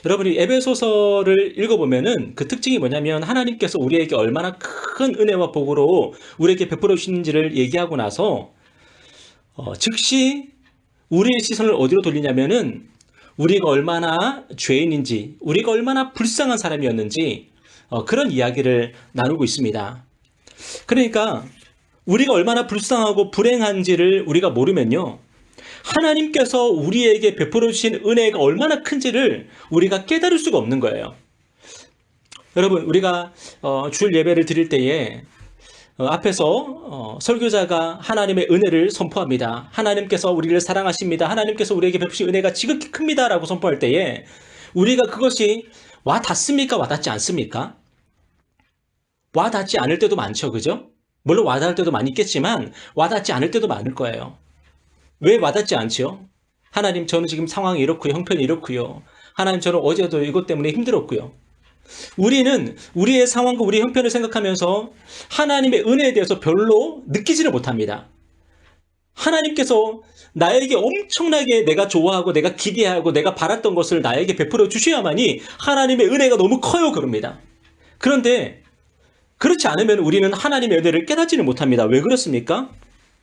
여러분이 에베소서를 읽어보면은 그 특징이 뭐냐면 하나님께서 우리에게 얼마나 큰 은혜와 복으로 우리에게 베풀어 주시는지를 얘기하고 나서 즉시 우리의 시선을 어디로 돌리냐면은 우리가 얼마나 죄인인지, 우리가 얼마나 불쌍한 사람이었는지 그런 이야기를 나누고 있습니다. 그러니까 우리가 얼마나 불쌍하고 불행한지를 우리가 모르면요, 하나님께서 우리에게 베풀어 주신 은혜가 얼마나 큰지를 우리가 깨달을 수가 없는 거예요. 여러분, 우리가 주일 예배를 드릴 때에 앞에서 설교자가 하나님의 은혜를 선포합니다. 하나님께서 우리를 사랑하십니다. 하나님께서 우리에게 베푸신 은혜가 지극히 큽니다. 라고 선포할 때에 우리가 그것이 와닿습니까? 와닿지 않습니까? 와닿지 않을 때도 많죠. 그죠? 물론 와닿을 때도 많이 있겠지만 와닿지 않을 때도 많을 거예요. 왜 와닿지 않죠? 하나님, 저는 지금 상황이 이렇고요. 형편이 이렇고요. 하나님, 저는 어제도 이것 때문에 힘들었고요. 우리는 우리의 상황과 우리의 형편을 생각하면서 하나님의 은혜에 대해서 별로 느끼지를 못합니다. 하나님께서 나에게 엄청나게 내가 좋아하고 내가 기대하고 내가 바랐던 것을 나에게 베풀어 주셔야만이 하나님의 은혜가 너무 커요. 그럽니다. 그런데 그렇지 않으면 우리는 하나님의 은혜를 깨닫지를 못합니다. 왜 그렇습니까?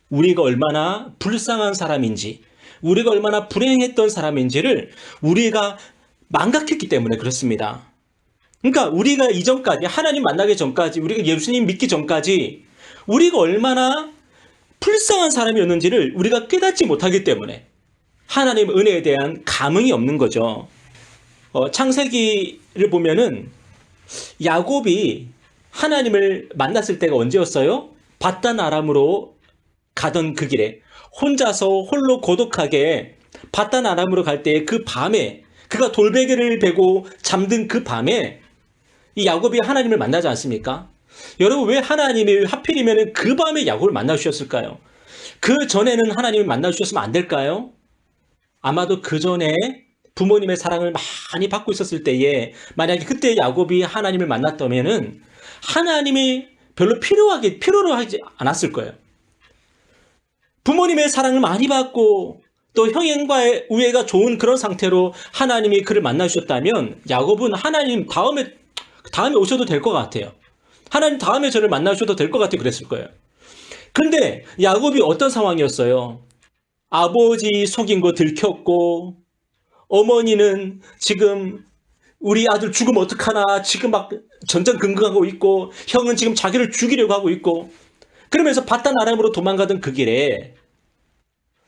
우리가 얼마나 불쌍한 사람인지, 우리가 얼마나 불행했던 사람인지를 우리가 망각했기 때문에 그렇습니다. 그러니까 우리가 이전까지, 하나님 만나기 전까지, 우리가 예수님 믿기 전까지 우리가 얼마나 불쌍한 사람이었는지를 우리가 깨닫지 못하기 때문에 하나님 은혜에 대한 감흥이 없는 거죠. 창세기를 보면은 야곱이 하나님을 만났을 때가 언제였어요? 밧단 아람으로 가던 그 길에 혼자서 홀로 고독하게 밧단 아람으로 갈 때 그 밤에, 그가 돌베개를 베고 잠든 그 밤에 이 야곱이 하나님을 만나지 않습니까? 여러분, 왜 하나님이 하필이면 그 밤에 야곱을 만나 주셨을까요? 그 전에는 하나님을 만나 주셨으면 안 될까요? 아마도 그 전에 부모님의 사랑을 많이 받고 있었을 때에 만약에 그때 야곱이 하나님을 만났다면은 하나님이 별로 필요로 하지 않았을 거예요. 부모님의 사랑을 많이 받고 또 형님과의 우애가 좋은 그런 상태로 하나님이 그를 만나 주셨다면 야곱은 하나님 다음에 오셔도 될 것 같아요. 하나님 다음에 저를 만나 주셔도 될 것 같아요. 그랬을 거예요. 근데 야곱이 어떤 상황이었어요? 아버지 속인 거 들켰고, 어머니는 지금 우리 아들 죽으면 어떡하나 지금 막 전전긍긍하고 있고, 형은 지금 자기를 죽이려고 하고 있고, 그러면서 밧단 아람으로 도망가던 그 길에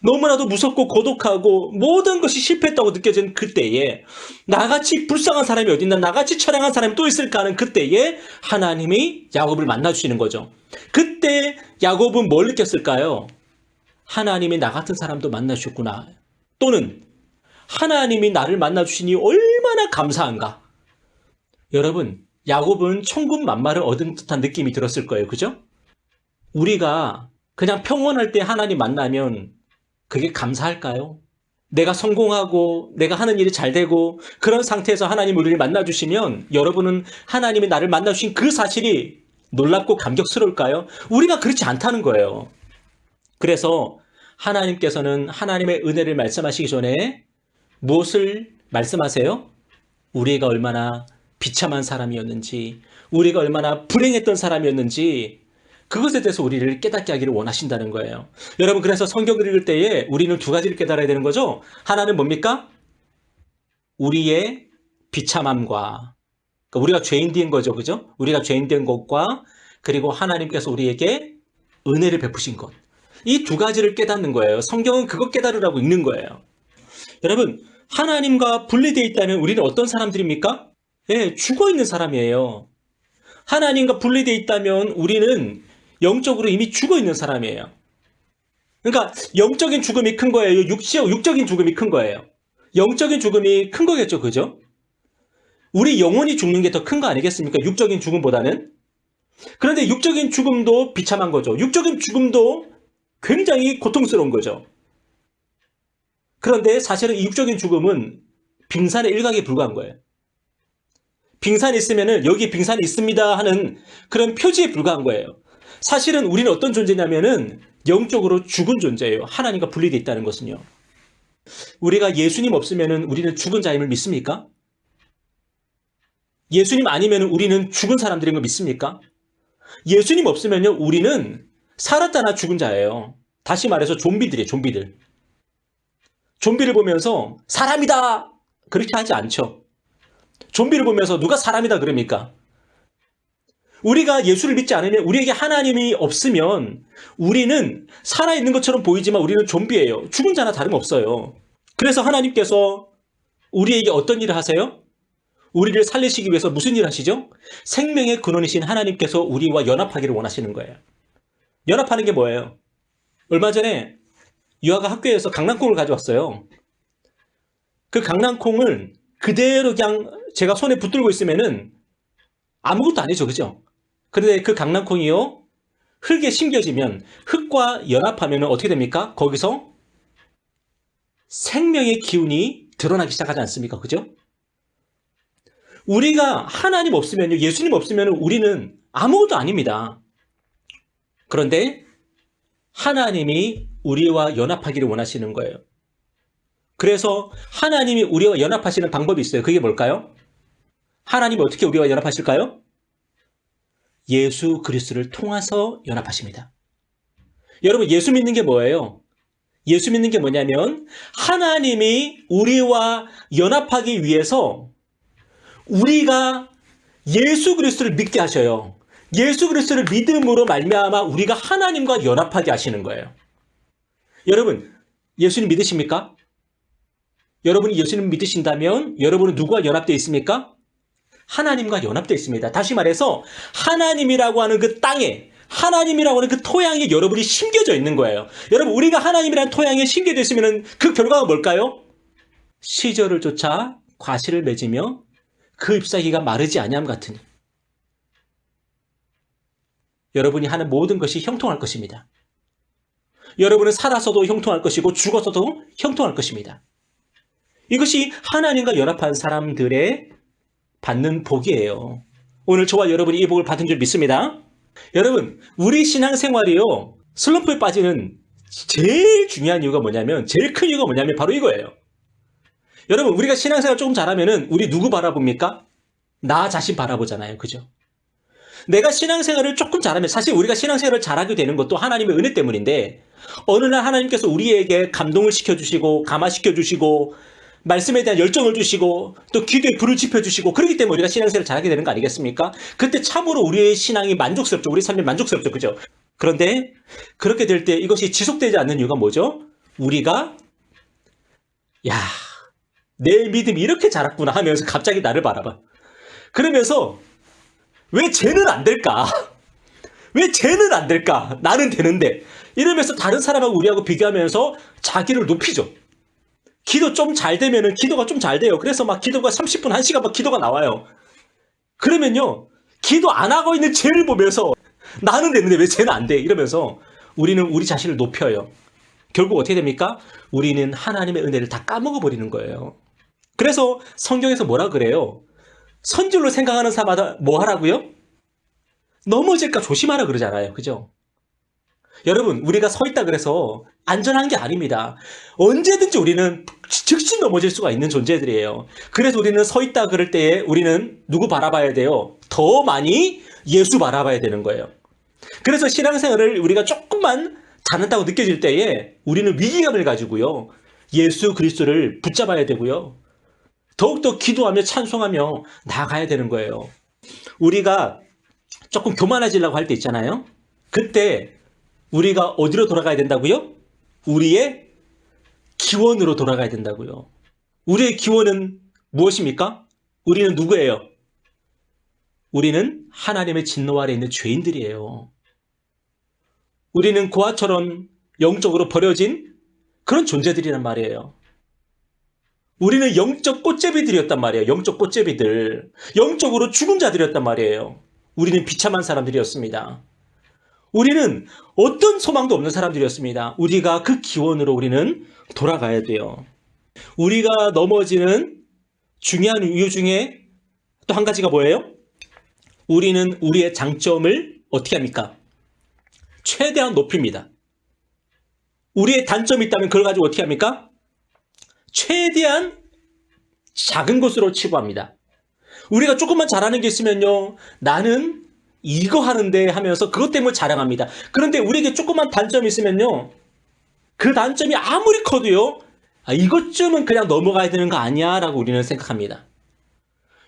너무나도 무섭고 고독하고 모든 것이 실패했다고 느껴진 그때에 나같이 불쌍한 사람이 어딨나, 나같이 처량한 사람이 또 있을까 하는 그때에 하나님이 야곱을 만나주시는 거죠. 그때 야곱은 뭘 느꼈을까요? 하나님이 나 같은 사람도 만나주셨구나. 또는 하나님이 나를 만나주시니 얼마나 감사한가. 여러분, 야곱은 천군만마를 얻은 듯한 느낌이 들었을 거예요. 그죠? 우리가 그냥 평온할 때 하나님 만나면 그게 감사할까요? 내가 성공하고 내가 하는 일이 잘 되고 그런 상태에서 하나님 우리를 만나주시면 여러분은 하나님이 나를 만나주신 그 사실이 놀랍고 감격스러울까요? 우리가 그렇지 않다는 거예요. 그래서 하나님께서는 하나님의 은혜를 말씀하시기 전에 무엇을 말씀하세요? 우리가 얼마나 비참한 사람이었는지, 우리가 얼마나 불행했던 사람이었는지 그것에 대해서 우리를 깨닫게 하기를 원하신다는 거예요. 여러분, 그래서 성경을 읽을 때에 우리는 두 가지를 깨달아야 되는 거죠. 하나는 뭡니까? 우리의 비참함과, 그러니까 우리가 죄인된 거죠. 그죠? 우리가 죄인된 것과 그리고 하나님께서 우리에게 은혜를 베푸신 것. 이 두 가지를 깨닫는 거예요. 성경은 그것 깨달으라고 읽는 거예요. 여러분, 하나님과 분리되어 있다면 우리는 어떤 사람들입니까? 예, 죽어 있는 사람이에요. 하나님과 분리되어 있다면 우리는 영적으로 이미 죽어 있는 사람이에요. 그러니까 영적인 죽음이 큰 거예요. 육적인 죽음이 큰 거예요. 영적인 죽음이 큰 거겠죠. 그죠? 우리 영혼이 죽는 게 더 큰 거 아니겠습니까? 육적인 죽음보다는. 그런데 육적인 죽음도 비참한 거죠. 육적인 죽음도 굉장히 고통스러운 거죠. 그런데 사실은 이 육적인 죽음은 빙산의 일각에 불과한 거예요. 빙산이 있으면은 여기 빙산이 있습니다 하는 그런 표지에 불과한 거예요. 사실은 우리는 어떤 존재냐면은 영적으로 죽은 존재예요. 하나님과 분리되어 있다는 것은요. 우리가 예수님 없으면은 우리는 죽은 자임을 믿습니까? 예수님 아니면 우리는 죽은 사람들인 거 믿습니까? 예수님 없으면요, 우리는 살았다나 죽은 자예요. 다시 말해서 좀비들이에요, 좀비들. 좀비를 보면서 사람이다! 그렇게 하지 않죠. 좀비를 보면서 누가 사람이다 그럽니까? 우리가 예수를 믿지 않으면, 우리에게 하나님이 없으면 우리는 살아있는 것처럼 보이지만 우리는 좀비예요. 죽은 자나 다름없어요. 그래서 하나님께서 우리에게 어떤 일을 하세요? 우리를 살리시기 위해서 무슨 일을 하시죠? 생명의 근원이신 하나님께서 우리와 연합하기를 원하시는 거예요. 연합하는 게 뭐예요? 얼마 전에 유아가 학교에서 강낭콩을 가져왔어요. 그 강낭콩을 그대로 그냥 제가 손에 붙들고 있으면은 아무것도 아니죠, 그죠? 그런데 그 강낭콩이요, 흙에 심겨지면, 흙과 연합하면 어떻게 됩니까? 거기서 생명의 기운이 드러나기 시작하지 않습니까? 그죠? 우리가 하나님 없으면요, 예수님 없으면 우리는 아무것도 아닙니다. 그런데 하나님이 우리와 연합하기를 원하시는 거예요. 그래서 하나님이 우리와 연합하시는 방법이 있어요. 그게 뭘까요? 하나님이 어떻게 우리와 연합하실까요? 예수 그리스도를 통해서 연합하십니다. 여러분, 예수 믿는 게 뭐예요? 예수 믿는 게 뭐냐면 하나님이 우리와 연합하기 위해서 우리가 예수 그리스도를 믿게 하셔요. 예수 그리스도를 믿음으로 말미암아 우리가 하나님과 연합하게 하시는 거예요. 여러분, 예수님 믿으십니까? 여러분이 예수님 믿으신다면 여러분은 누구와 연합되어 있습니까? 하나님과 연합되어 있습니다. 다시 말해서 하나님이라고 하는 그 땅에, 하나님이라고 하는 그 토양에 여러분이 심겨져 있는 거예요. 여러분, 우리가 하나님이라는 토양에 심겨져 있으면 그 결과가 뭘까요? 시절을 쫓아 과실을 맺으며 그 잎사귀가 마르지 아니함 같으니 여러분이 하는 모든 것이 형통할 것입니다. 여러분은 살아서도 형통할 것이고 죽어서도 형통할 것입니다. 이것이 하나님과 연합한 사람들의 받는 복이에요. 오늘 저와 여러분이 이 복을 받은 줄 믿습니다. 여러분, 우리 신앙생활이요, 슬럼프에 빠지는 제일 중요한 이유가 뭐냐면, 제일 큰 이유가 뭐냐면 바로 이거예요. 여러분, 우리가 신앙생활 조금 잘하면은 우리 누구 바라봅니까? 나 자신 바라보잖아요. 그죠? 내가 신앙생활을 조금 잘하면, 사실 우리가 신앙생활을 잘하게 되는 것도 하나님의 은혜 때문인데, 어느 날 하나님께서 우리에게 감동을 시켜주시고 감화시켜주시고 말씀에 대한 열정을 주시고 또 기도에 불을 지펴주시고, 그렇기 때문에 우리가 신앙생활을 잘하게 되는 거 아니겠습니까? 그때 참으로 우리의 신앙이 만족스럽죠. 우리 삶이 만족스럽죠. 그죠? 그런데 그렇게 될 때 이것이 지속되지 않는 이유가 뭐죠? 우리가 야, 내 믿음이 이렇게 자랐구나 하면서 갑자기 나를 바라봐. 그러면서 왜 쟤는 안 될까? 왜 쟤는 안 될까? 나는 되는데. 이러면서 다른 사람하고 우리하고 비교하면서 자기를 높이죠. 기도 좀 잘 되면은 기도가 좀 잘 돼요. 그래서 막 기도가 30분, 1시간 막 기도가 나와요. 그러면요, 기도 안 하고 있는 쟤를 보면서 나는 되는데 왜 쟤는 안 돼? 이러면서 우리는 우리 자신을 높여요. 결국 어떻게 됩니까? 우리는 하나님의 은혜를 다 까먹어 버리는 거예요. 그래서 성경에서 뭐라 그래요? 선줄로 생각하는 사람마다 뭐 하라고요? 넘어질까 조심하라 그러잖아요. 그죠? 여러분, 우리가 서 있다 그래서 안전한 게 아닙니다. 언제든지 우리는 즉시 넘어질 수가 있는 존재들이에요. 그래서 우리는 서 있다 그럴 때에 우리는 누구 바라봐야 돼요? 더 많이 예수 바라봐야 되는 거예요. 그래서 신앙생활을 우리가 조금만 잘한다고 느껴질 때에 우리는 위기감을 가지고요, 예수 그리스도를 붙잡아야 되고요, 더욱더 기도하며 찬송하며 나아가야 되는 거예요. 우리가 조금 교만해지려고 할 때 있잖아요. 그때 우리가 어디로 돌아가야 된다고요? 우리의 기원으로 돌아가야 된다고요. 우리의 기원은 무엇입니까? 우리는 누구예요? 우리는 하나님의 진노 아래 있는 죄인들이에요. 우리는 고아처럼 영적으로 버려진 그런 존재들이란 말이에요. 우리는 영적 꽃제비들이었단 말이에요. 영적 꽃제비들. 영적으로 죽은 자들이었단 말이에요. 우리는 비참한 사람들이었습니다. 우리는 어떤 소망도 없는 사람들이었습니다. 우리가 그 기원으로 우리는 돌아가야 돼요. 우리가 넘어지는 중요한 이유 중에 또 한 가지가 뭐예요? 우리는 우리의 장점을 어떻게 합니까? 최대한 높입니다. 우리의 단점이 있다면 그걸 가지고 어떻게 합니까? 최대한 작은 것으로 치부합니다. 우리가 조금만 잘하는 게 있으면요, 나는 이거 하는데 하면서 그것 때문에 자랑합니다. 그런데 우리에게 조금만 단점이 있으면요, 그 단점이 아무리 커도요, 이것쯤은 그냥 넘어가야 되는 거 아니야? 라고 우리는 생각합니다.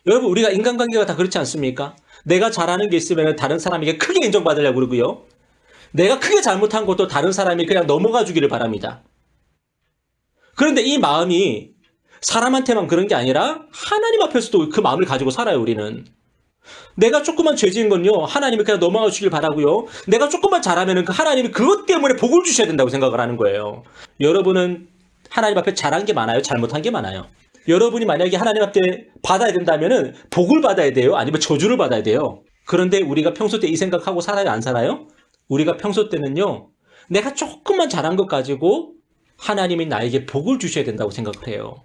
여러분, 우리가 인간관계가 다 그렇지 않습니까? 내가 잘하는 게 있으면 다른 사람에게 크게 인정받으려고 그러고요. 내가 크게 잘못한 것도 다른 사람이 그냥 넘어가 주기를 바랍니다. 그런데 이 마음이 사람한테만 그런 게 아니라 하나님 앞에서도 그 마음을 가지고 살아요, 우리는. 내가 조금만 죄 지은 건요, 하나님이 그냥 넘어가 주길 바라고요. 내가 조금만 잘하면 그 하나님이 그것 때문에 복을 주셔야 된다고 생각을 하는 거예요. 여러분은 하나님 앞에 잘한 게 많아요? 잘못한 게 많아요? 여러분이 만약에 하나님 앞에 받아야 된다면은 복을 받아야 돼요? 아니면 저주를 받아야 돼요? 그런데 우리가 평소 때 이 생각하고 살아요? 안 살아요? 우리가 평소 때는요, 내가 조금만 잘한 것 가지고 하나님이 나에게 복을 주셔야 된다고 생각을 해요.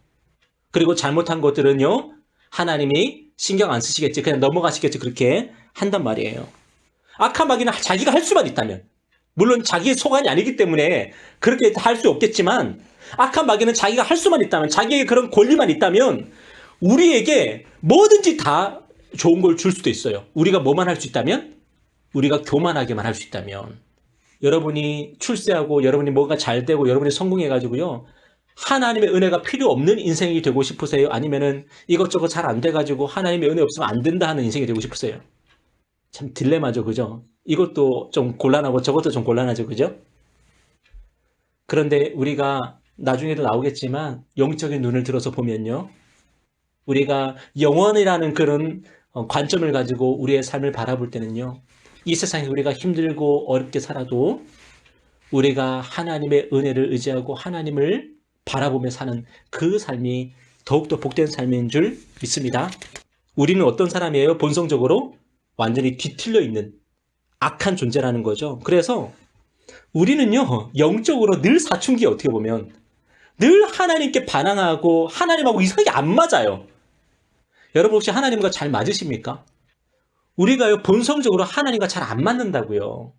그리고 잘못한 것들은요, 하나님이 신경 안 쓰시겠지, 그냥 넘어가시겠지, 그렇게 한단 말이에요. 악한 마귀는 자기가 할 수만 있다면, 물론 자기의 소관이 아니기 때문에 그렇게 할 수 없겠지만, 악한 마귀는 자기가 할 수만 있다면, 자기의 그런 권리만 있다면 우리에게 뭐든지 다 좋은 걸 줄 수도 있어요. 우리가 뭐만 할 수 있다면? 우리가 교만하게만 할 수 있다면. 여러분이 출세하고 여러분이 뭐가 잘 되고 여러분이 성공해가지고요, 하나님의 은혜가 필요 없는 인생이 되고 싶으세요? 아니면은 이것저것 잘 안 돼가지고 하나님의 은혜 없으면 안 된다 하는 인생이 되고 싶으세요? 참 딜레마죠, 그죠? 이것도 좀 곤란하고 저것도 좀 곤란하죠, 그죠? 그런데 우리가 나중에도 나오겠지만 영적인 눈을 들어서 보면요, 우리가 영원이라는 그런 관점을 가지고 우리의 삶을 바라볼 때는요, 이 세상에 우리가 힘들고 어렵게 살아도 우리가 하나님의 은혜를 의지하고 하나님을 바라보며 사는 그 삶이 더욱더 복된 삶인 줄 믿습니다. 우리는 어떤 사람이에요? 본성적으로 완전히 뒤틀려 있는 악한 존재라는 거죠. 그래서 우리는요, 영적으로 늘 사춘기에 어떻게 보면 늘 하나님께 반항하고 하나님하고 이상하게 안 맞아요. 여러분 혹시 하나님과 잘 맞으십니까? 우리가요, 본성적으로 하나님과 잘 안 맞는다고요.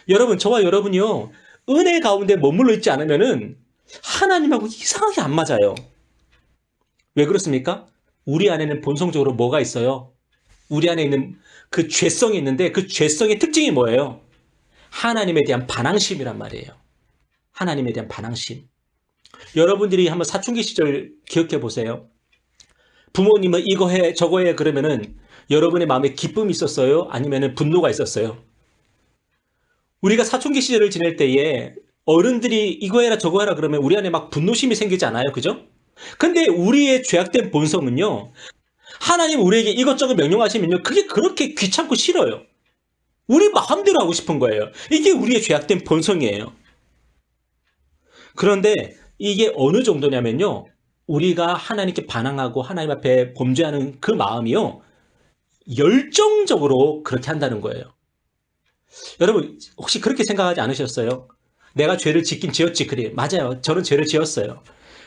여러분, 저와 여러분이요, 은혜 가운데 머물러 있지 않으면은 하나님하고 이상하게 안 맞아요. 왜 그렇습니까? 우리 안에는 본성적으로 뭐가 있어요? 우리 안에 있는 그 죄성이 있는데 그 죄성의 특징이 뭐예요? 하나님에 대한 반항심이란 말이에요. 하나님에 대한 반항심. 여러분들이 한번 사춘기 시절 기억해 보세요. 부모님은 이거 해, 저거 해 그러면은 여러분의 마음에 기쁨이 있었어요? 아니면은 분노가 있었어요? 우리가 사춘기 시절을 지낼 때에 어른들이 이거 해라 저거 해라 그러면 우리 안에 막 분노심이 생기지 않아요? 그죠? 근데 우리의 죄악된 본성은요, 하나님 우리에게 이것저것 명령하시면요, 그게 그렇게 귀찮고 싫어요. 우리 마음대로 하고 싶은 거예요. 이게 우리의 죄악된 본성이에요. 그런데 이게 어느 정도냐면요, 우리가 하나님께 반항하고 하나님 앞에 범죄하는 그 마음이요, 열정적으로 그렇게 한다는 거예요. 여러분 혹시 그렇게 생각하지 않으셨어요? 내가 죄를 짓긴 지었지. 그래, 맞아요. 저는 죄를 지었어요.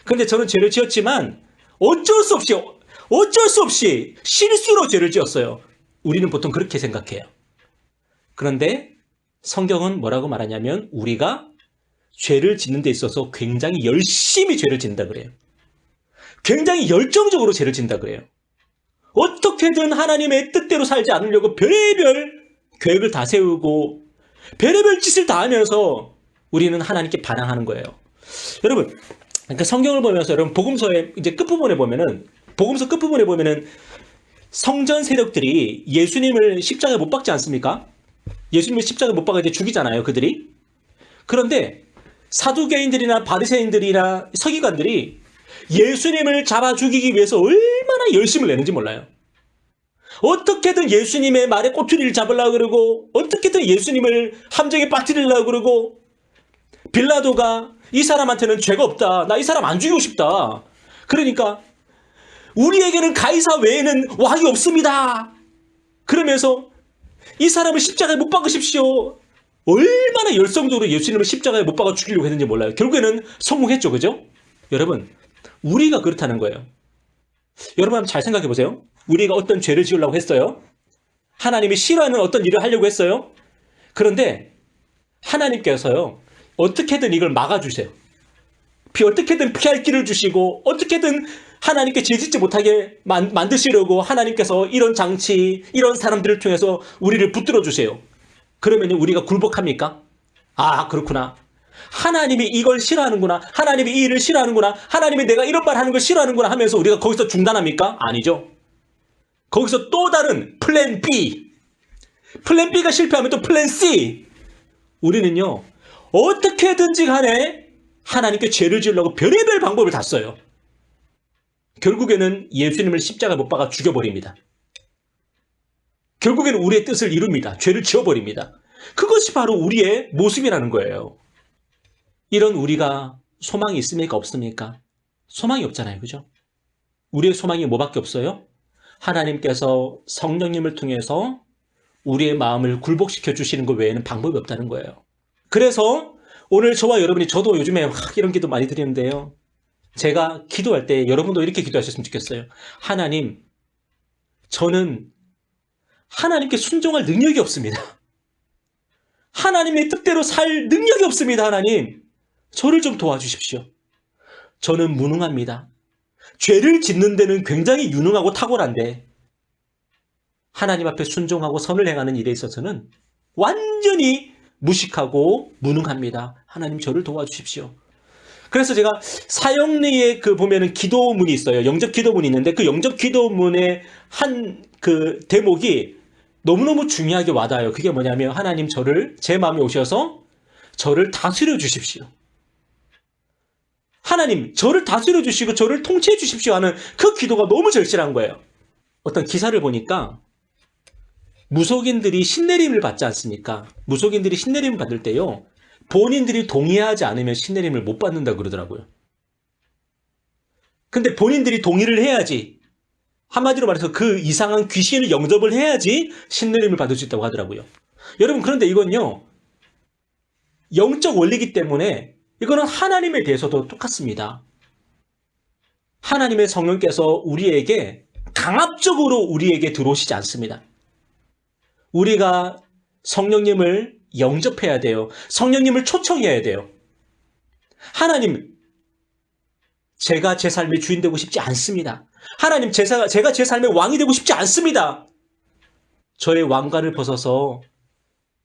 근데 저는 죄를 지었지만 어쩔 수 없이 실수로 죄를 지었어요. 우리는 보통 그렇게 생각해요. 그런데 성경은 뭐라고 말하냐면 우리가 죄를 짓는 데 있어서 굉장히 열심히 죄를 짓는다 그래요. 굉장히 열정적으로 죄를 짓는다 그래요. 어떻게든 하나님의 뜻대로 살지 않으려고 별의별 계획을 다 세우고 별의별 짓을 다 하면서 우리는 하나님께 반항하는 거예요. 여러분, 그러니까 성경을 보면서 여러분 복음서의 이제 끝부분에 보면은, 복음서 끝부분에 보면은 성전 세력들이 예수님을 십자가에 못 박지 않습니까? 예수님을 십자가에 못 박아 이제 죽이잖아요, 그들이. 그런데 사두개인들이나 바리새인들이나 서기관들이 예수님을 잡아 죽이기 위해서 얼마나 열심을 내는지 몰라요. 어떻게든 예수님의 말에 꼬투리를 잡으려고 그러고, 어떻게든 예수님을 함정에 빠뜨리려고 그러고, 빌라도가 이 사람한테는 죄가 없다, 나 이 사람 안 죽이고 싶다, 그러니까 우리에게는 가이사 외에는 왕이 없습니다, 그러면서 이 사람을 십자가에 못 박으십시오. 얼마나 열성적으로 예수님을 십자가에 못 박아 죽이려고 했는지 몰라요. 결국에는 성공했죠, 그죠? 여러분, 우리가 그렇다는 거예요. 여러분 한번 잘 생각해 보세요. 우리가 어떤 죄를 지으려고 했어요. 하나님이 싫어하는 어떤 일을 하려고 했어요. 그런데 하나님께서요, 어떻게든 이걸 막아주세요. 어떻게든 피할 길을 주시고 어떻게든 하나님께 죄짓지 못하게 만드시려고 하나님께서 이런 장치, 이런 사람들을 통해서 우리를 붙들어 주세요. 그러면 우리가 굴복합니까? 아, 그렇구나. 하나님이 이걸 싫어하는구나. 하나님이 이 일을 싫어하는구나. 하나님이 내가 이런 말 하는 걸 싫어하는구나 하면서 우리가 거기서 중단합니까? 아니죠. 거기서 또 다른 플랜 B. 플랜 B가 실패하면 또 플랜 C. 우리는요, 어떻게든지 간에 하나님께 죄를 지으려고 별의별 방법을 다 써요. 결국에는 예수님을 십자가 못 박아 죽여버립니다. 결국에는 우리의 뜻을 이룹니다. 죄를 지어버립니다. 그것이 바로 우리의 모습이라는 거예요. 이런 우리가 소망이 있습니까? 없습니까? 소망이 없잖아요. 그죠? 우리의 소망이 뭐밖에 없어요? 하나님께서 성령님을 통해서 우리의 마음을 굴복시켜 주시는 것 외에는 방법이 없다는 거예요. 그래서 오늘 저와 여러분이, 저도 요즘에 이런 기도 많이 드리는데요. 제가 기도할 때 여러분도 이렇게 기도하셨으면 좋겠어요. 하나님, 저는 하나님께 순종할 능력이 없습니다. 하나님의 뜻대로 살 능력이 없습니다. 하나님, 저를 좀 도와주십시오. 저는 무능합니다. 죄를 짓는 데는 굉장히 유능하고 탁월한데 하나님 앞에 순종하고 선을 행하는 일에 있어서는 완전히 무식하고 무능합니다. 하나님, 저를 도와주십시오. 그래서 제가 사형리에 보면은 기도문이 있어요. 영접 기도문이 있는데 그 영접 기도문의 한 대목이 너무너무 중요하게 와닿아요. 그게 뭐냐면, 하나님, 제 마음에 오셔서 저를 다스려 주십시오. 하나님, 저를 다스려 주시고 저를 통치해 주십시오 하는 그 기도가 너무 절실한 거예요. 어떤 기사를 보니까 무속인들이 신내림을 받지 않습니까? 무속인들이 신내림을 받을 때요, 본인들이 동의하지 않으면 신내림을 못 받는다고 그러더라고요. 근데 본인들이 동의를 해야지, 한마디로 말해서 그 이상한 귀신을 영접을 해야지 신내림을 받을 수 있다고 하더라고요. 여러분, 그런데 이건요, 영적 원리이기 때문에 이거는 하나님에 대해서도 똑같습니다. 하나님의 성령께서 우리에게 강압적으로 우리에게 들어오시지 않습니다. 우리가 성령님을 영접해야 돼요. 성령님을 초청해야 돼요. 하나님, 제가 제 삶의 주인 되고 싶지 않습니다. 하나님, 제가 제 삶의 왕이 되고 싶지 않습니다. 저의 왕관을 벗어서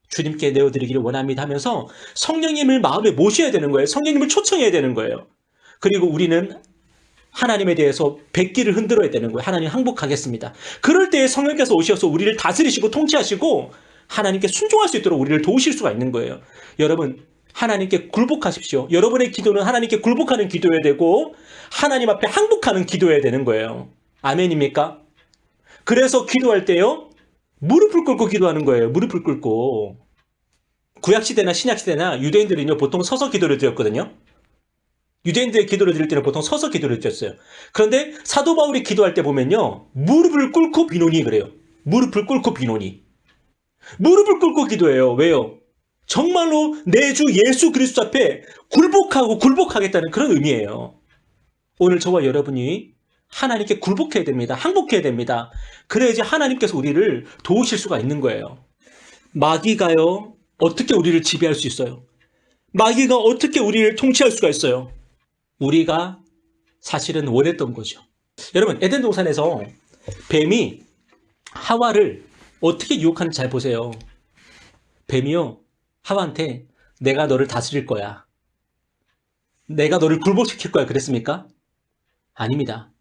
주님께 내어드리기를 원합니다 하면서 성령님을 마음에 모셔야 되는 거예요. 성령님을 초청해야 되는 거예요. 그리고 우리는 하나님에 대해서 백기를 흔들어야 되는 거예요. 하나님, 항복하겠습니다. 그럴 때 성령께서 오셔서 우리를 다스리시고 통치하시고 하나님께 순종할 수 있도록 우리를 도우실 수가 있는 거예요. 여러분, 하나님께 굴복하십시오. 여러분의 기도는 하나님께 굴복하는 기도여야 되고 하나님 앞에 항복하는 기도여야 되는 거예요. 아멘입니까? 그래서 기도할 때요, 무릎을 꿇고 기도하는 거예요. 무릎을 꿇고. 구약시대나 신약시대나 유대인들은요, 보통 서서 기도를 드렸거든요. 유대인들의 기도를 드릴 때는 보통 서서 기도를 드렸어요. 그런데 사도 바울이 기도할 때 보면요, 무릎을 꿇고 비노니 그래요. 무릎을 꿇고 비노니. 무릎을 꿇고 기도해요. 왜요? 정말로 내 주 예수 그리스도 앞에 굴복하겠다는 그런 의미예요. 오늘 저와 여러분이 하나님께 굴복해야 됩니다. 항복해야 됩니다. 그래야지 하나님께서 우리를 도우실 수가 있는 거예요. 마귀가요, 어떻게 우리를 지배할 수 있어요? 마귀가 어떻게 우리를 통치할 수가 있어요? 우리가 사실은 원했던 거죠. 여러분, 에덴 동산에서 뱀이 하와를 어떻게 유혹하는지 잘 보세요. 뱀이요, 하와한테 내가 너를 다스릴 거야, 내가 너를 굴복시킬 거야 그랬습니까? 아닙니다.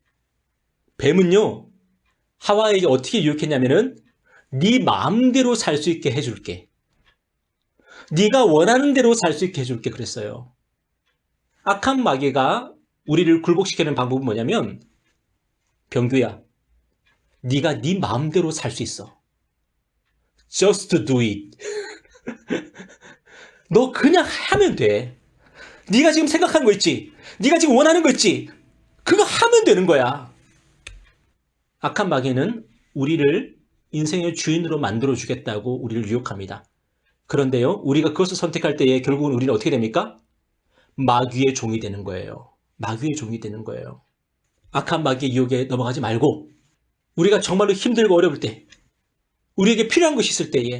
뱀은요, 하와에게 어떻게 유혹했냐면은 네 마음대로 살 수 있게 해줄게, 네가 원하는 대로 살 수 있게 해줄게 그랬어요. 악한 마귀가 우리를 굴복시키는 방법은 뭐냐면, 병규야, 네가 네 마음대로 살 수 있어. Just do it. 너 그냥 하면 돼. 네가 지금 생각하는 거 있지? 네가 지금 원하는 거 있지? 그거 하면 되는 거야. 악한 마귀는 우리를 인생의 주인으로 만들어주겠다고 우리를 유혹합니다. 그런데요, 우리가 그것을 선택할 때에 결국은 우리는 어떻게 됩니까? 마귀의 종이 되는 거예요. 마귀의 종이 되는 거예요. 악한 마귀의 유혹에 넘어가지 말고, 우리가 정말로 힘들고 어려울 때, 우리에게 필요한 것이 있을 때에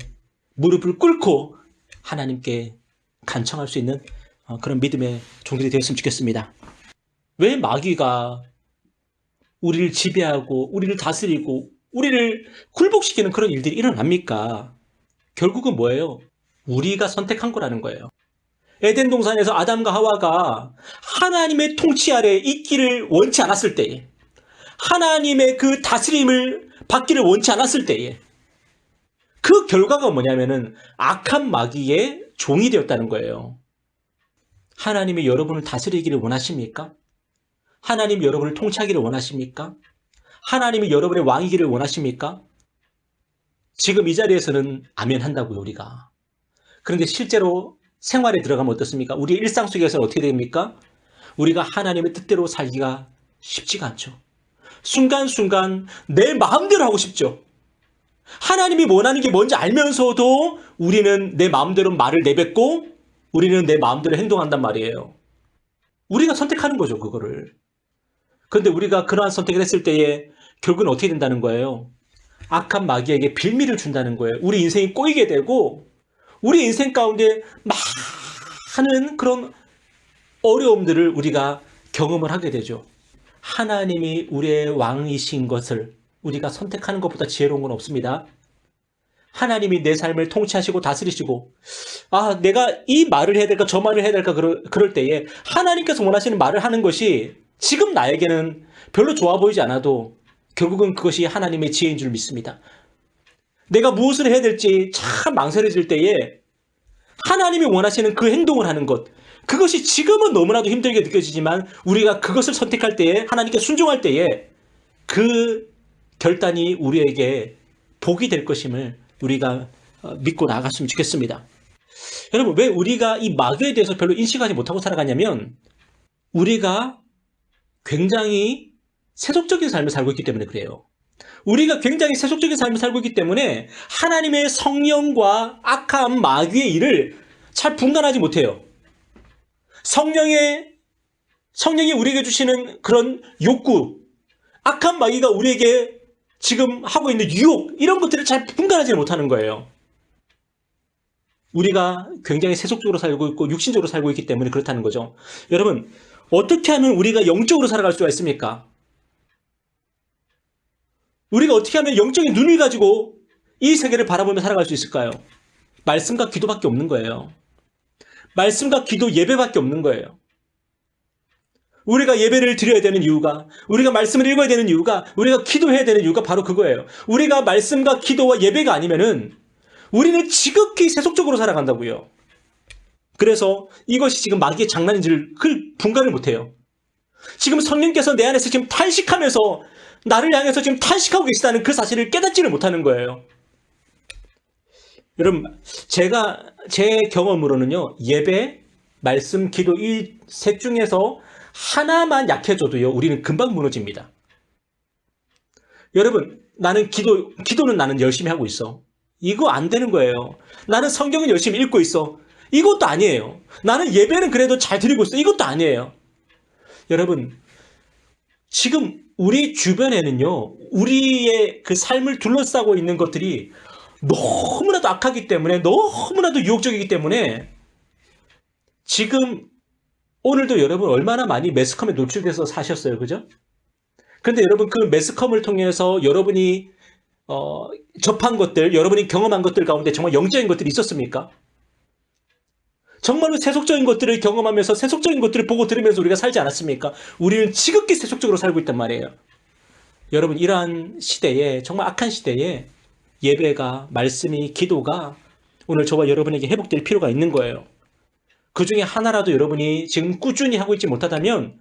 무릎을 꿇고 하나님께 간청할 수 있는 그런 믿음의 종들이 되었으면 좋겠습니다. 왜 마귀가 우리를 지배하고 우리를 다스리고 우리를 굴복시키는 그런 일들이 일어납니까? 결국은 뭐예요? 우리가 선택한 거라는 거예요. 에덴 동산에서 아담과 하와가 하나님의 통치 아래 있기를 원치 않았을 때에, 하나님의 그 다스림을 받기를 원치 않았을 때에 그 결과가 뭐냐면은 악한 마귀의 종이 되었다는 거예요. 하나님이 여러분을 다스리기를 원하십니까? 하나님이 여러분을 통치하기를 원하십니까? 하나님이 여러분의 왕이기를 원하십니까? 지금 이 자리에서는 아멘 한다고요, 우리가. 그런데 실제로 생활에 들어가면 어떻습니까? 우리 일상 속에서는 어떻게 됩니까? 우리가 하나님의 뜻대로 살기가 쉽지가 않죠. 순간순간 내 마음대로 하고 싶죠. 하나님이 원하는 게 뭔지 알면서도 우리는 내 마음대로 말을 내뱉고 우리는 내 마음대로 행동한단 말이에요. 우리가 선택하는 거죠, 그거를. 그런데 우리가 그러한 선택을 했을 때에 결국은 어떻게 된다는 거예요? 악한 마귀에게 빌미를 준다는 거예요. 우리 인생이 꼬이게 되고 우리 인생 가운데 많은 그런 어려움들을 우리가 경험을 하게 되죠. 하나님이 우리의 왕이신 것을 우리가 선택하는 것보다 지혜로운 건 없습니다. 하나님이 내 삶을 통치하시고 다스리시고 내가 이 말을 해야 될까 저 말을 해야 될까 그럴 때에 하나님께서 원하시는 말을 하는 것이 지금 나에게는 별로 좋아 보이지 않아도 결국은 그것이 하나님의 지혜인 줄 믿습니다. 내가 무엇을 해야 될지 참 망설여질 때에 하나님이 원하시는 그 행동을 하는 것, 그것이 지금은 너무나도 힘들게 느껴지지만 우리가 그것을 선택할 때에, 하나님께 순종할 때에 그 결단이 우리에게 복이 될 것임을 우리가 믿고 나아갔으면 좋겠습니다. 여러분, 왜 우리가 이 마귀에 대해서 별로 인식하지 못하고 살아가냐면 우리가 굉장히 세속적인 삶을 살고 있기 때문에 그래요. 우리가 굉장히 세속적인 삶을 살고 있기 때문에 하나님의 성령과 악한 마귀의 일을 잘 분간하지 못해요. 성령이 우리에게 주시는 그런 욕구, 악한 마귀가 우리에게 지금 하고 있는 유혹, 이런 것들을 잘 분간하지 못하는 거예요. 우리가 굉장히 세속적으로 살고 있고 육신적으로 살고 있기 때문에 그렇다는 거죠. 여러분, 어떻게 하면 우리가 영적으로 살아갈 수가 있습니까? 우리가 어떻게 하면 영적인 눈을 가지고 이 세계를 바라보며 살아갈 수 있을까요? 말씀과 기도밖에 없는 거예요. 말씀과 기도, 예배밖에 없는 거예요. 우리가 예배를 드려야 되는 이유가, 우리가 말씀을 읽어야 되는 이유가, 우리가 기도해야 되는 이유가 바로 그거예요. 우리가 말씀과 기도와 예배가 아니면은 우리는 지극히 세속적으로 살아간다고요. 그래서 이것이 지금 마귀의 장난인지를 분간을 못해요. 지금 성령께서 내 안에서 지금 탄식하면서 나를 향해서 지금 탄식하고 계시다는 그 사실을 깨닫지를 못하는 거예요. 여러분, 제 경험으로는요, 예배, 말씀, 기도 이 셋 중에서 하나만 약해져도요, 우리는 금방 무너집니다. 여러분, 나는 기도는 나는 열심히 하고 있어. 이거 안 되는 거예요. 나는 성경은 열심히 읽고 있어. 이것도 아니에요. 나는 예배는 그래도 잘 드리고 있어. 이것도 아니에요. 여러분, 지금 우리 주변에는요, 우리의 그 삶을 둘러싸고 있는 것들이 너무나도 악하기 때문에, 너무나도 유혹적이기 때문에 지금 오늘도 여러분 얼마나 많이 매스컴에 노출돼서 사셨어요. 그죠? 그런데 여러분, 그 매스컴을 통해서 여러분이 접한 것들, 여러분이 경험한 것들 가운데 정말 영적인 것들이 있었습니까? 정말로 세속적인 것들을 경험하면서 세속적인 것들을 보고 들으면서 우리가 살지 않았습니까? 우리는 지극히 세속적으로 살고 있단 말이에요. 여러분, 이러한 시대에, 정말 악한 시대에 예배가, 말씀이, 기도가 오늘 저와 여러분에게 회복될 필요가 있는 거예요. 그 중에 하나라도 여러분이 지금 꾸준히 하고 있지 못하다면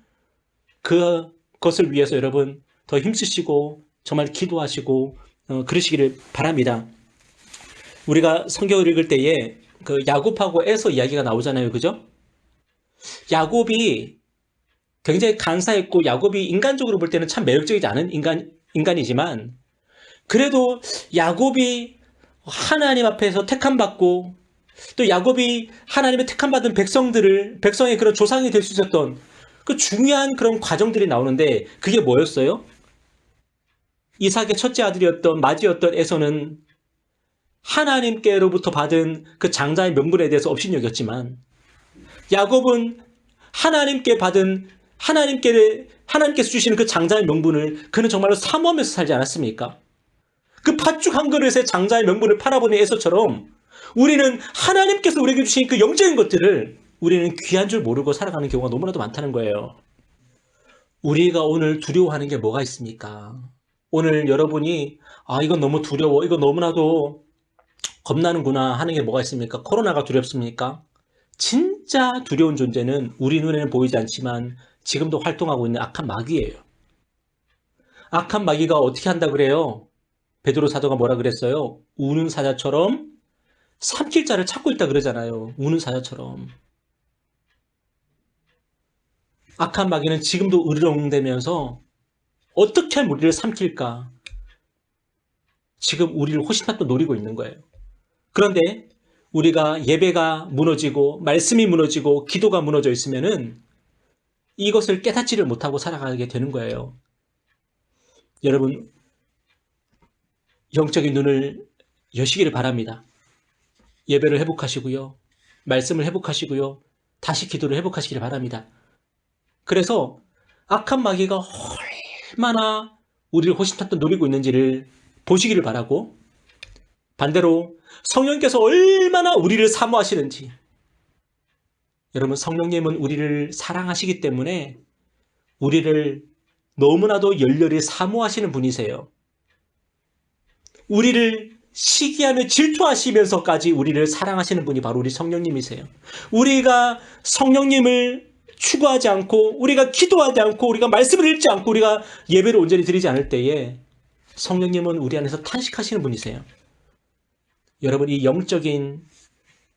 그것을 위해서 여러분 더 힘쓰시고 정말 기도하시고 그러시기를 바랍니다. 우리가 성경을 읽을 때에 그 야곱하고 에서 이야기가 나오잖아요. 그죠? 야곱이 굉장히 간사했고 야곱이 인간적으로 볼 때는 참 매력적이지 않은 인간이지만 그래도 야곱이 하나님 앞에서 택함받고 또 야곱이 하나님의 택함받은 백성의 그런 조상이 될 수 있었던 그 중요한 그런 과정들이 나오는데 그게 뭐였어요? 이삭의 첫째 아들이었던 맏이었던 에서는 하나님께로부터 받은 그 장자의 명분에 대해서 업신여겼지만 야곱은 하나님께서 주시는 그 장자의 명분을 그는 정말로 사모하면서 살지 않았습니까? 그 팥죽 한 그릇에 장자의 명분을 팔아보는 에서처럼 우리는 하나님께서 우리에게 주신 그 영적인 것들을 우리는 귀한 줄 모르고 살아가는 경우가 너무나도 많다는 거예요. 우리가 오늘 두려워하는 게 뭐가 있습니까? 오늘 여러분이 이건 너무 두려워, 이거 너무나도 겁나는구나 하는 게 뭐가 있습니까? 코로나가 두렵습니까? 진짜 두려운 존재는 우리 눈에는 보이지 않지만 지금도 활동하고 있는 악한 마귀예요. 악한 마귀가 어떻게 한다 그래요? 베드로 사도가 뭐라 그랬어요? 우는 사자처럼 삼킬 자를 찾고 있다 그러잖아요. 우는 사자처럼. 악한 마귀는 지금도 으르렁대면서 어떻게 하면 우리를 삼킬까? 지금 우리를 호시탐탐 노리고 있는 거예요. 그런데 우리가 예배가 무너지고 말씀이 무너지고 기도가 무너져 있으면은 이것을 깨닫지를 못하고 살아가게 되는 거예요. 여러분, 영적인 눈을 여시기를 바랍니다. 예배를 회복하시고요. 말씀을 회복하시고요. 다시 기도를 회복하시기를 바랍니다. 그래서 악한 마귀가 얼마나 우리를 호시탐탐 노리고 있는지를 보시기를 바라고, 반대로 성령께서 얼마나 우리를 사모하시는지, 여러분, 성령님은 우리를 사랑하시기 때문에 우리를 너무나도 열렬히 사모하시는 분이세요. 우리를 시기하며 질투하시면서까지 우리를 사랑하시는 분이 바로 우리 성령님이세요. 우리가 성령님을 추구하지 않고, 우리가 기도하지 않고, 우리가 말씀을 읽지 않고, 우리가 예배를 온전히 드리지 않을 때에 성령님은 우리 안에서 탄식하시는 분이세요. 여러분, 이 영적인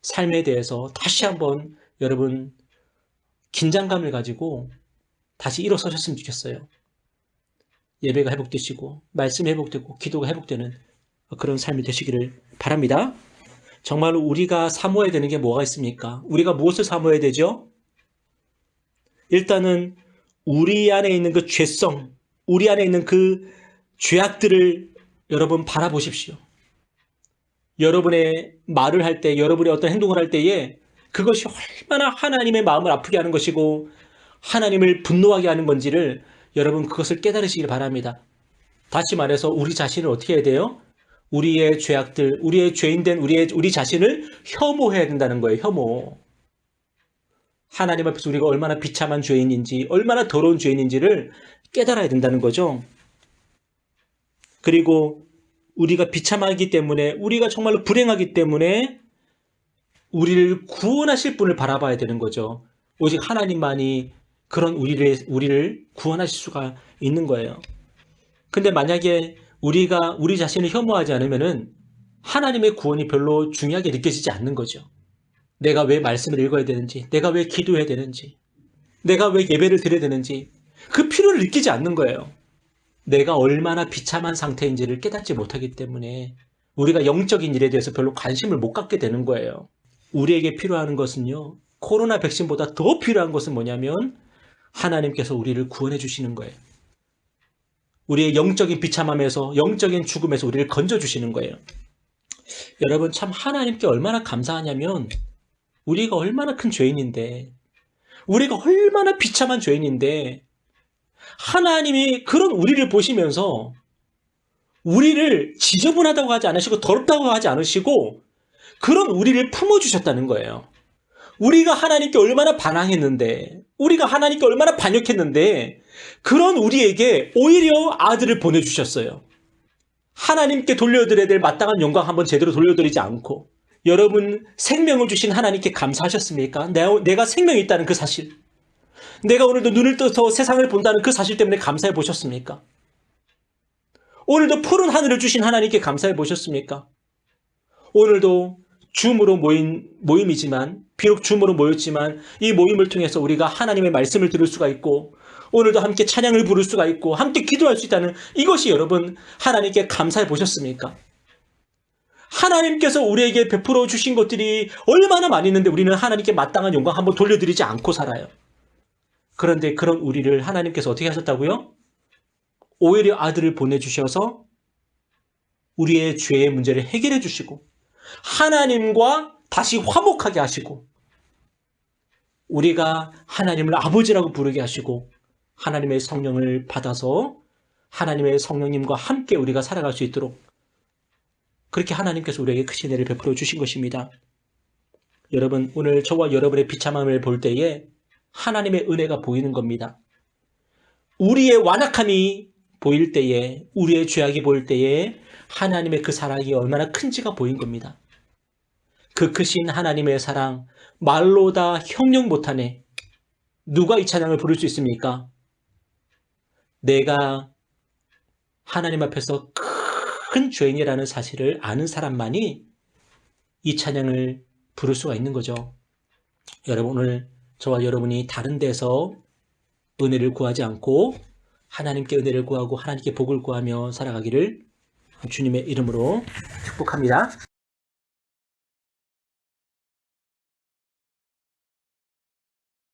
삶에 대해서 다시 한번 여러분 긴장감을 가지고 다시 일어서셨으면 좋겠어요. 예배가 회복되시고 말씀이 회복되고 기도가 회복되는 그런 삶이 되시기를 바랍니다. 정말로 우리가 사모해야 되는 게 뭐가 있습니까? 우리가 무엇을 사모해야 되죠? 일단은 우리 안에 있는 그 죄성, 우리 안에 있는 그 죄악들을 여러분 바라보십시오. 여러분의 말을 할 때, 여러분의 어떤 행동을 할 때에 그것이 얼마나 하나님의 마음을 아프게 하는 것이고 하나님을 분노하게 하는 건지를 여러분 그것을 깨달으시길 바랍니다. 다시 말해서 우리 자신을 어떻게 해야 돼요? 우리의 죄악들, 우리의 죄인된 우리 자신을 혐오해야 된다는 거예요. 혐오. 하나님 앞에서 우리가 얼마나 비참한 죄인인지, 얼마나 더러운 죄인인지를 깨달아야 된다는 거죠. 그리고 우리가 비참하기 때문에, 우리가 정말로 불행하기 때문에 우리를 구원하실 분을 바라봐야 되는 거죠. 오직 하나님만이 그런 우리를 구원하실 수가 있는 거예요. 근데 만약에 우리가 우리 자신을 혐오하지 않으면은 하나님의 구원이 별로 중요하게 느껴지지 않는 거죠. 내가 왜 말씀을 읽어야 되는지, 내가 왜 기도해야 되는지, 내가 왜 예배를 드려야 되는지 그 필요를 느끼지 않는 거예요. 내가 얼마나 비참한 상태인지를 깨닫지 못하기 때문에 우리가 영적인 일에 대해서 별로 관심을 못 갖게 되는 거예요. 우리에게 필요한 것은요, 코로나 백신보다 더 필요한 것은 뭐냐면 하나님께서 우리를 구원해 주시는 거예요. 우리의 영적인 비참함에서, 영적인 죽음에서 우리를 건져주시는 거예요. 여러분, 참 하나님께 얼마나 감사하냐면 우리가 얼마나 큰 죄인인데, 우리가 얼마나 비참한 죄인인데 하나님이 그런 우리를 보시면서 우리를 지저분하다고 하지 않으시고 더럽다고 하지 않으시고 그런 우리를 품어주셨다는 거예요. 우리가 하나님께 얼마나 반항했는데, 우리가 하나님께 얼마나 반역했는데 그런 우리에게 오히려 아들을 보내주셨어요. 하나님께 돌려드려야 될 마땅한 영광 한번 제대로 돌려드리지 않고. 여러분, 생명을 주신 하나님께 감사하셨습니까? 내가 생명이 있다는 그 사실, 내가 오늘도 눈을 떠서 세상을 본다는 그 사실 때문에 감사해 보셨습니까? 오늘도 푸른 하늘을 주신 하나님께 감사해 보셨습니까? 오늘도 줌으로 모임이지만, 비록 줌으로 모였지만 이 모임을 통해서 우리가 하나님의 말씀을 들을 수가 있고, 오늘도 함께 찬양을 부를 수가 있고 함께 기도할 수 있다는 이것이 여러분 하나님께 감사해 보셨습니까? 하나님께서 우리에게 베풀어 주신 것들이 얼마나 많이 있는데 우리는 하나님께 마땅한 영광 한번 돌려드리지 않고 살아요. 그런데 그런 우리를 하나님께서 어떻게 하셨다고요? 오히려 아들을 보내주셔서 우리의 죄의 문제를 해결해 주시고 하나님과 다시 화목하게 하시고 우리가 하나님을 아버지라고 부르게 하시고 하나님의 성령을 받아서 하나님의 성령님과 함께 우리가 살아갈 수 있도록 그렇게 하나님께서 우리에게 크신 은혜를 베풀어 주신 것입니다. 여러분, 오늘 저와 여러분의 비참함을 볼 때에 하나님의 은혜가 보이는 겁니다. 우리의 완악함이 보일 때에, 우리의 죄악이 보일 때에 하나님의 그 사랑이 얼마나 큰지가 보인 겁니다. 그 크신 하나님의 사랑, 말로 다 형용 못하네. 누가 이 찬양을 부를 수 있습니까? 내가 하나님 앞에서 큰 죄인이라는 사실을 아는 사람만이 이 찬양을 부를 수가 있는 거죠. 여러분, 오늘 저와 여러분이 다른 데서 은혜를 구하지 않고 하나님께 은혜를 구하고 하나님께 복을 구하며 살아가기를 주님의 이름으로 축복합니다.